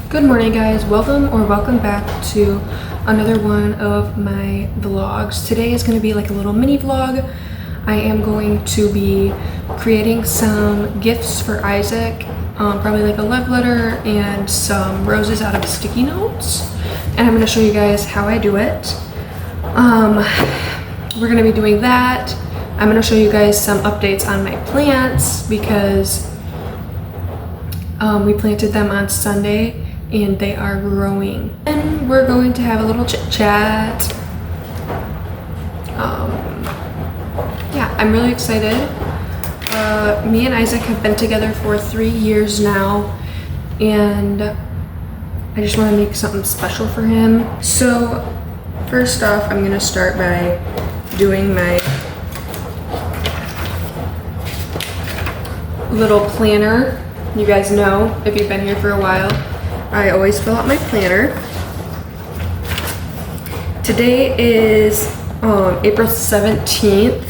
Good morning, guys. Welcome back to another one of my vlogs. Today is going to be like a little mini vlog. I am going to be creating some gifts for Isaac, probably like a love letter and some roses out of sticky notes, and I'm going to show you guys how I do it. We're going to be doing that. I'm going to show you guys some updates on my plants because we planted them on Sunday and they are growing. And we're going to have a little chit chat. Yeah, I'm really excited. Me and Isaac have been together for 3 years now, and I just want to make something special for him. So first off, I'm gonna start by doing my little planner. You guys know, if you've been here for a while, I always fill out my planner. Today is April 17th.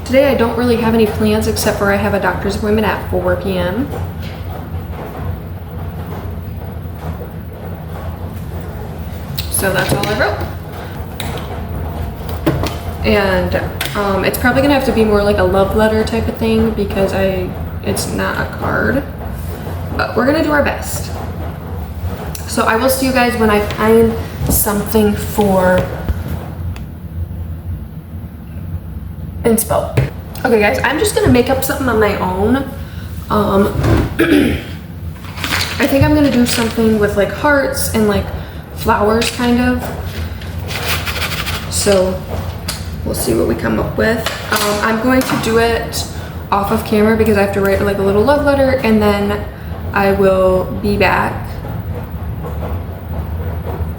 Today I don't really have any plans except for I have a doctor's appointment at 4 p.m. So that's all I wrote. And it's probably gonna have to be more like a love letter type of thing because it's not a card, but we're gonna do our best. So I will see you guys when I find something for inspo. Okay guys, I'm just gonna make up something on my own. I think I'm gonna do something with like hearts and like flowers kind of. So we'll see what we come up with. I'm going to do it off of camera because I have to write like a little love letter, and then I will be back.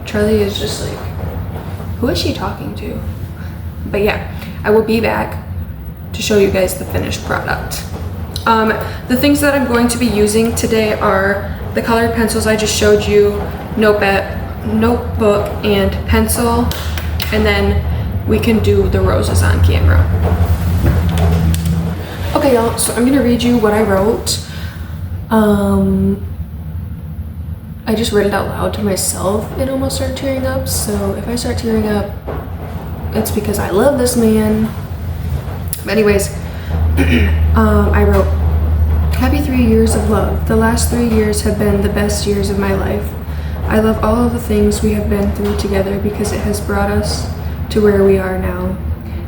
Charlie is just like, who is she talking to? But yeah, I will be back to show you guys the finished product. The things that I'm going to be using today are the colored pencils I just showed you, notebook and pencil, and then we can do the roses on camera. Okay y'all, so I'm gonna read you what I wrote. I just read it out loud to myself and almost started tearing up, so if I start tearing up, it's because I love this man. But anyways, I wrote, happy 3 years of love. The last 3 years have been the best years of my life. I love all of the things we have been through together because it has brought us to where we are now.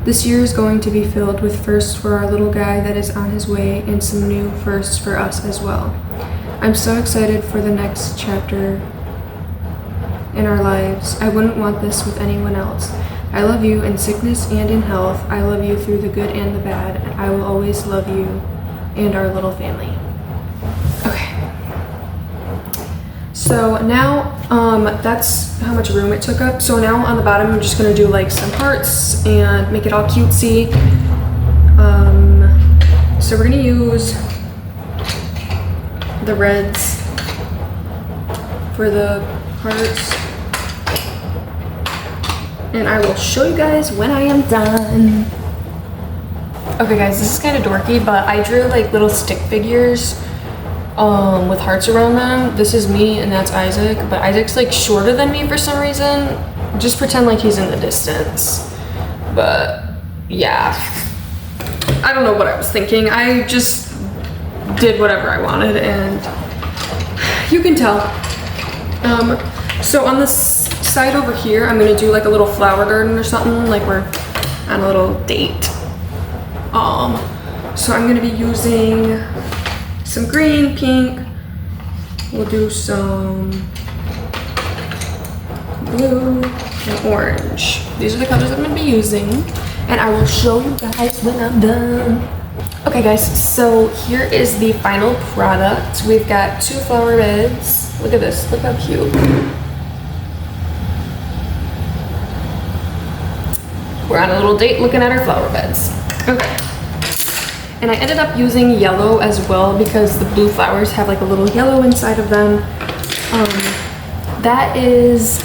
This year is going to be filled with firsts for our little guy that is on his way and some new firsts for us as well. I'm so excited for the next chapter in our lives. I wouldn't want this with anyone else. I love you in sickness and in health. I love you through the good and the bad. I will always love you and our little family. Okay. So now, that's how much room it took up. So now on the bottom, I'm just gonna do like some hearts and make it all cutesy. So we're gonna use the reds for the hearts, and I will show you guys when I am done. Okay guys, this is kind of dorky, but I drew like little stick figures with hearts around them. This is me and that's Isaac, but Isaac's like shorter than me for some reason. Just pretend like he's in the distance. But yeah, I don't know what I was thinking. I just did whatever I wanted, and you can tell. So on this side over here, I'm gonna do like a little flower garden or something, like we're on a little date. So I'm gonna be using some green, pink, we'll do some blue and orange. These are the colors I'm gonna be using, and I will show you guys when I'm done. Okay guys, so here is the final product. We've got 2 flower beds. Look at this, look how cute. We're on a little date looking at our flower beds. Okay. And I ended up using yellow as well because the blue flowers have like a little yellow inside of them. That is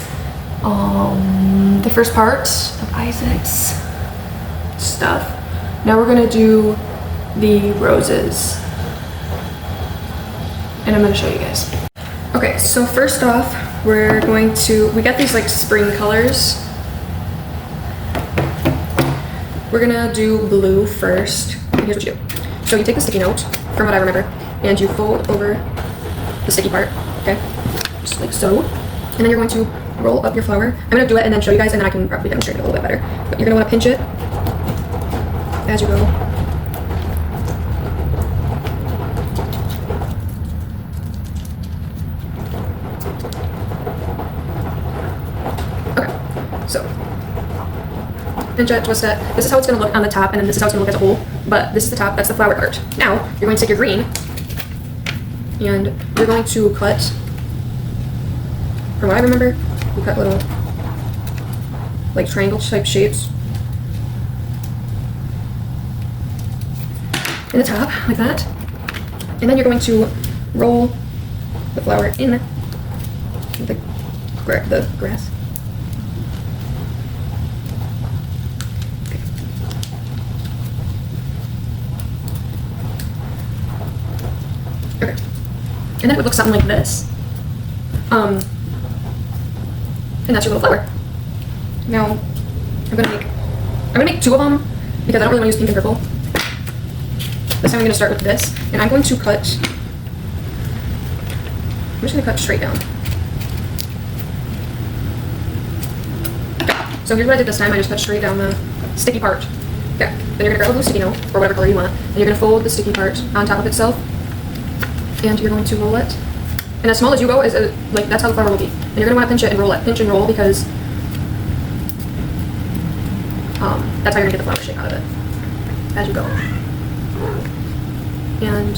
the first part of Isaac's stuff. Now we're gonna do the roses, and I'm gonna show you guys. Okay, so first off, we got these like spring colors. We're gonna do blue first. And here's what you do. So you take the sticky note, from what I remember, and you fold over the sticky part, okay? Just like so. And then you're going to roll up your flower. I'm gonna do it and then show you guys, and then I can probably demonstrate it a little bit better. But you're gonna wanna pinch it as you go. Okay, so pinch it, twist it. This is how it's gonna look on the top, and then this is how it's gonna look as a whole. But this is the top, that's the flower part. Now, you're going to take your green, and you're going to cut, from what I remember, you cut little, like triangle type shapes in the top, like that. And then you're going to roll the flower in the grass. Okay. And then it would look something like this. And that's your little flower. Now, I'm gonna make 2 of them because I don't really want to use pink and purple. This time I'm gonna start with this, and I'm just gonna cut straight down. Okay. So here's what I did this time. I just cut straight down the sticky part. Okay. Then you're gonna grab a blue sticky note, or whatever color you want, and you're gonna fold the sticky part on top of itself. And you're going to roll it. And as small as you go, like that's how the flower will be. And you're going to want to pinch it and roll it. Pinch and roll because that's how you're going to get the flower shape out of it as you go. And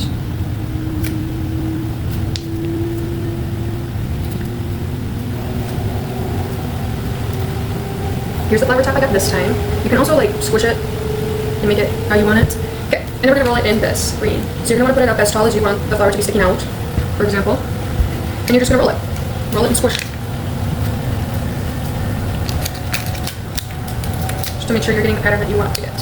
here's the flower top I got this time. You can also like squish it and make it how you want it. Okay, and we're going to roll it in this green. So you're going to want to put it up as tall as you want the flower to be sticking out, for example. And you're just going to roll it. Roll it and squish it. Just to make sure you're getting the pattern that you want to get.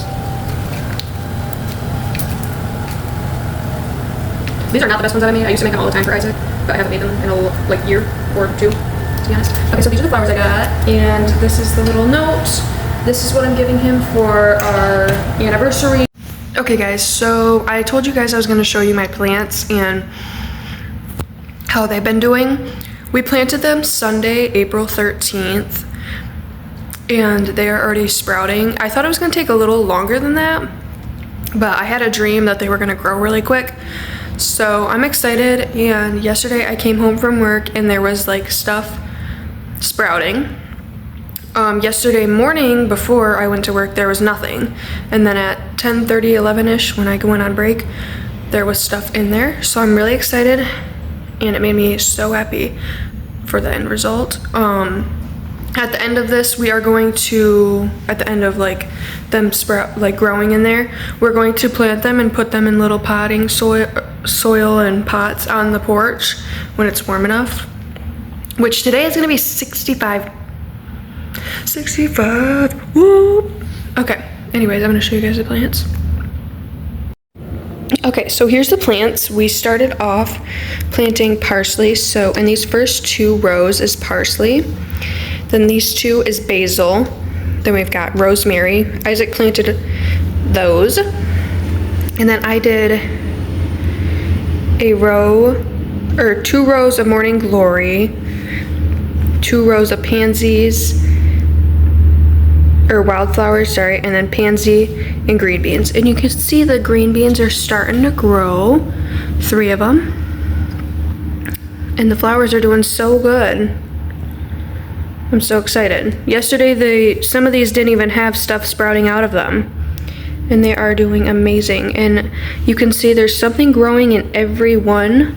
These are not the best ones that I made. I used to make them all the time for Isaac, but I haven't made them in a year or 2, to be honest. Okay, so these are the flowers I got, and this is the little note. This is what I'm giving him for our anniversary. Okay guys, so I told you guys I was going to show you my plants and how they've been doing. We planted them Sunday, April 13th, and they are already sprouting. I thought it was going to take a little longer than that, but I had a dream that they were going to grow really quick. So I'm excited, and yesterday I came home from work and there was like stuff sprouting. Yesterday morning before I went to work there was nothing, and then at 10:30, 11ish when I went on break there was stuff in there. So I'm really excited and it made me so happy for the end result. At the end of this we are going to, at the end of like them growing in there, we're going to plant them and put them in little potting soil and pots on the porch when it's warm enough, which today is going to be 65. Woo! Okay, anyways, I'm gonna show you guys the plants. Okay, so here's the plants. We started off planting parsley. So in these first 2 rows is parsley. Then these 2 is basil. Then we've got rosemary. Isaac planted those. And then I did a row, or 2 rows of morning glory, 2 rows of pansies, or wildflowers, sorry, and then pansy and green beans. And you can see the green beans are starting to grow, 3 of them. And the flowers are doing so good. I'm so excited. Yesterday, some of these didn't even have stuff sprouting out of them. And they are doing amazing. And you can see there's something growing in every one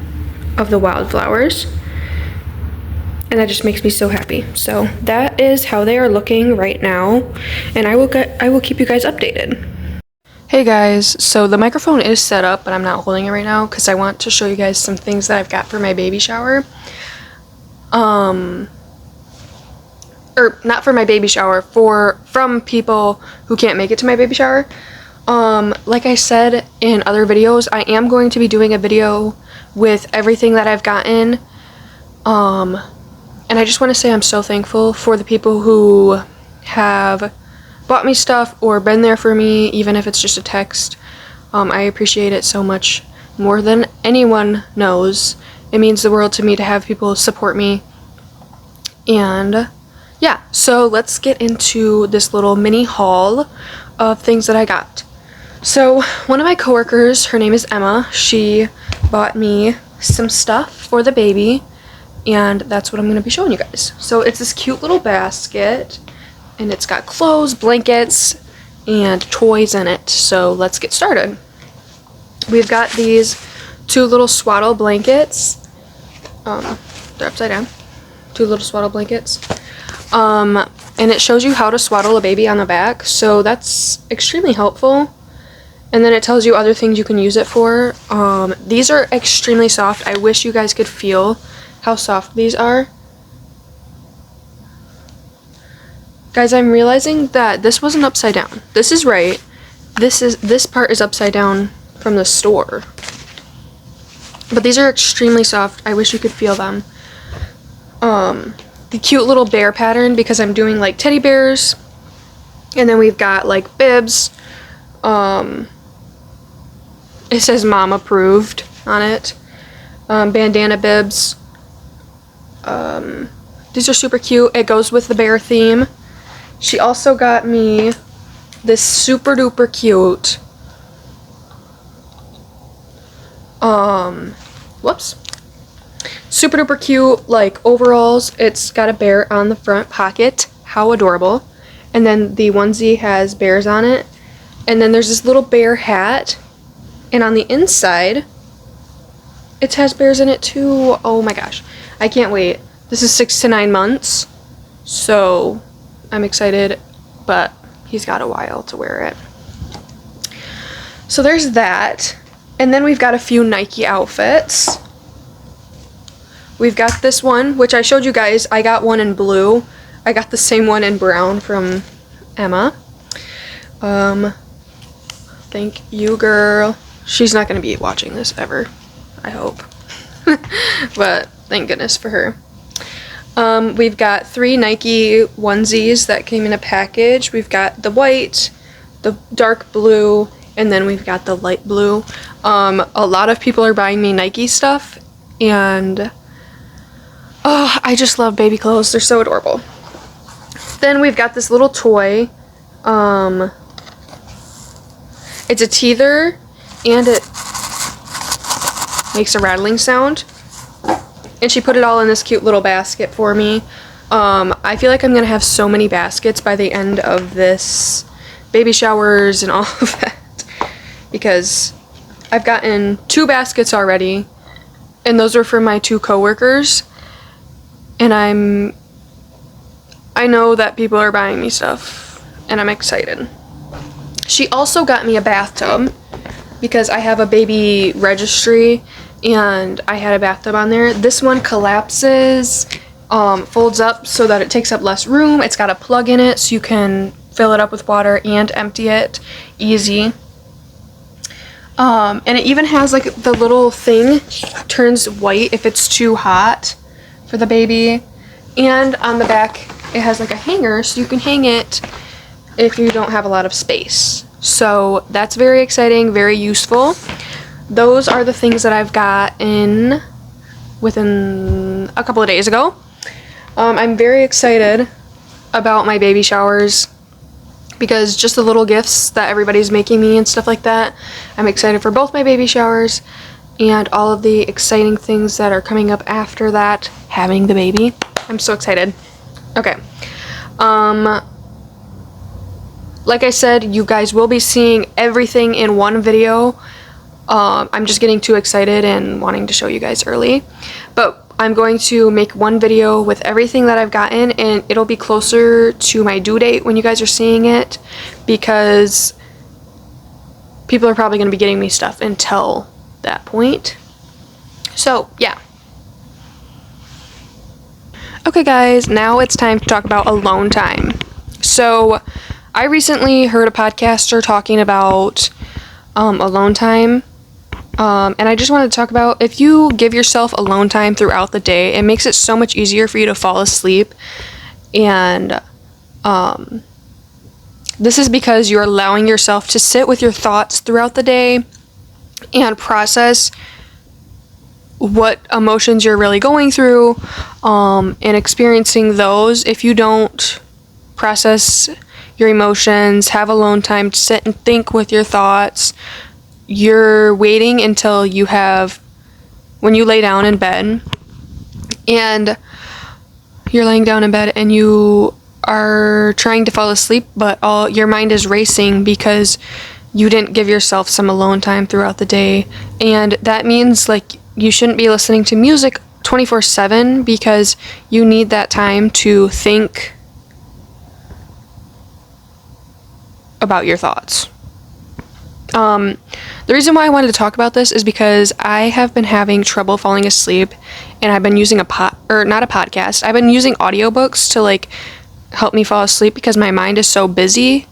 of the wildflowers. And that just makes me so happy. So that is how they are looking right now, and I will keep you guys updated. Hey guys, so the microphone is set up, but I'm not holding it right now because I want to show you guys some things that I've got for my baby shower. Or not for my baby shower, from people who can't make it to my baby shower. Like I said in other videos, I am going to be doing a video with everything that I've gotten And I just want to say I'm so thankful for the people who have bought me stuff or been there for me, even if it's just a text. I appreciate it so much more than anyone knows. It means the world to me to have people support me. And yeah, so let's get into this little mini haul of things that I got. So one of my coworkers, her name is Emma, she bought me some stuff for the baby, and that's what I'm going to be showing you guys. So it's this cute little basket, and it's got clothes, blankets, and toys in it. So let's get started. We've got these 2 little swaddle blankets. They're upside down. 2 little swaddle blankets. And it shows you how to swaddle a baby on the back, so that's extremely helpful. And then it tells you other things you can use it for. These are extremely soft. I wish you guys could feel how soft these are. Guys, I'm realizing that this wasn't upside down. This is right. This part is upside down from the store. But these are extremely soft. I wish you could feel them. The cute little bear pattern, because I'm doing like teddy bears. And then we've got like bibs. It says mom approved on it. Bandana bibs. These are super cute. It goes with the bear theme. She also got me this super duper cute super duper cute like overalls. It's got a bear on the front pocket. How adorable. And then the onesie has bears on it. And then there's this little bear hat. And on the inside, it has bears in it too. Oh my gosh. I can't wait. This is 6 to 9 months. So I'm excited, but he's got a while to wear it. So there's that. And then we've got a few Nike outfits. We've got this one, which I showed you guys. I got one in blue. I got the same one in brown from Emma. Thank you, girl. She's not going to be watching this ever, I hope. But thank goodness for her. We've got 3 Nike onesies that came in a package. We've got the white, the dark blue, and then we've got the light blue. A lot of people are buying me Nike stuff, and oh, I just love baby clothes. They're so adorable. Then we've got this little toy. It's a teether, and it makes a rattling sound. And she put it all in this cute little basket for me. I feel like I'm going to have so many baskets by the end of this baby showers and all of that. Because I've gotten 2 baskets already. And those are for my 2 coworkers. And I know that people are buying me stuff. And I'm excited. She also got me a bathtub. Because I have a baby registry. And I had a bathtub on there. This one collapses, folds up so that it takes up less room. It's got a plug in it so you can fill it up with water and empty it easy. And it even has like the little thing turns white if it's too hot for the baby. And on the back it has like a hanger so you can hang it if you don't have a lot of space. So that's very exciting, very useful. Those are the things that I've gotten within a couple of days ago. I'm very excited about my baby showers because just the little gifts that everybody's making me and stuff like that. I'm excited for both my baby showers and all of the exciting things that are coming up after that, having the baby. I'm so excited. Okay. Like I said, you guys will be seeing everything in one video. I'm just getting too excited and wanting to show you guys early. But I'm going to make one video with everything that I've gotten, and it'll be closer to my due date when you guys are seeing it, because people are probably going to be getting me stuff until that point. So, yeah. Okay guys, now it's time to talk about alone time. So, I recently heard a podcaster talking about alone time. And I just wanted to talk about, if you give yourself alone time throughout the day, it makes it so much easier for you to fall asleep. And this is because you're allowing yourself to sit with your thoughts throughout the day and process what emotions you're really going through, and experiencing those. If you don't process your emotions, have alone time to sit and think with your thoughts, you're waiting until when you lay down in bed, and you're laying down in bed and you are trying to fall asleep, but your mind is racing because you didn't give yourself some alone time throughout the day. And that means, like, you shouldn't be listening to music 24/7, because you need that time to think about your thoughts. The reason why I wanted to talk about this is because I have been having trouble falling asleep, and I've been using not a podcast. I've been using audiobooks to, like, help me fall asleep because my mind is so busy.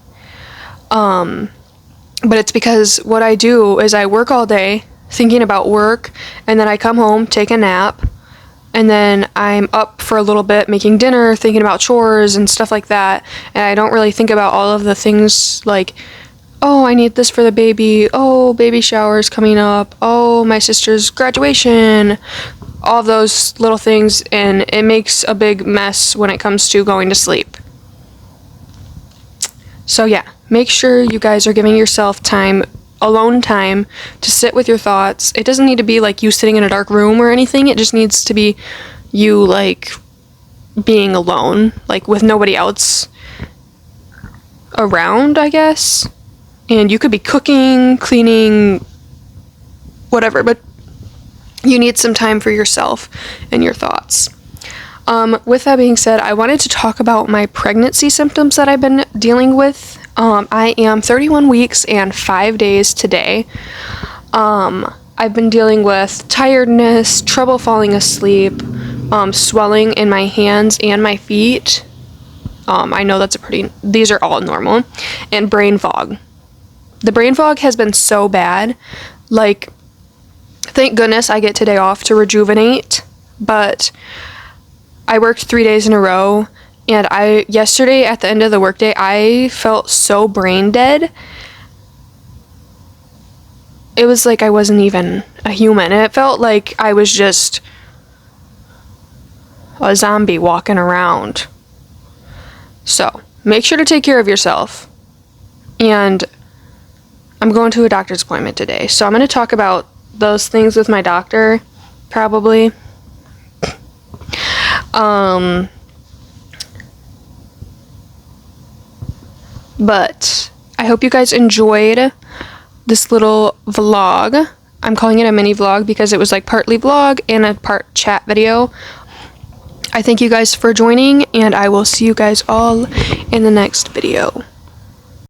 But it's because what I do is I work all day thinking about work, and then I come home, take a nap, and then I'm up for a little bit making dinner, thinking about chores and stuff like that, and I don't really think about all of the things like, oh, I need this for the baby, oh, baby shower's coming up, oh, my sister's graduation, all of those little things, and it makes a big mess when it comes to going to sleep. So yeah, make sure you guys are giving yourself alone time to sit with your thoughts. It doesn't need to be like you sitting in a dark room or anything. It just needs to be you, like, being alone, like, with nobody else around, I guess. And you could be cooking, cleaning, whatever, but you need some time for yourself and your thoughts. With that being said, I wanted to talk about my pregnancy symptoms that I've been dealing with. I am 31 weeks and 5 days today. I've been dealing with tiredness, trouble falling asleep, swelling in my hands and my feet. I know these are all normal. And brain fog. The brain fog has been so bad. Like, thank goodness I get today off to rejuvenate, but I worked 3 days in a row, and yesterday at the end of the workday, I felt so brain dead. It was like I wasn't even a human. It felt like I was just a zombie walking around. So, make sure to take care of yourself. And I'm going to a doctor's appointment today, so I'm going to talk about those things with my doctor, probably. But I hope you guys enjoyed this little vlog. I'm calling it a mini vlog because it was like partly vlog and a part chat video. I thank you guys for joining, and I will see you guys all in the next video.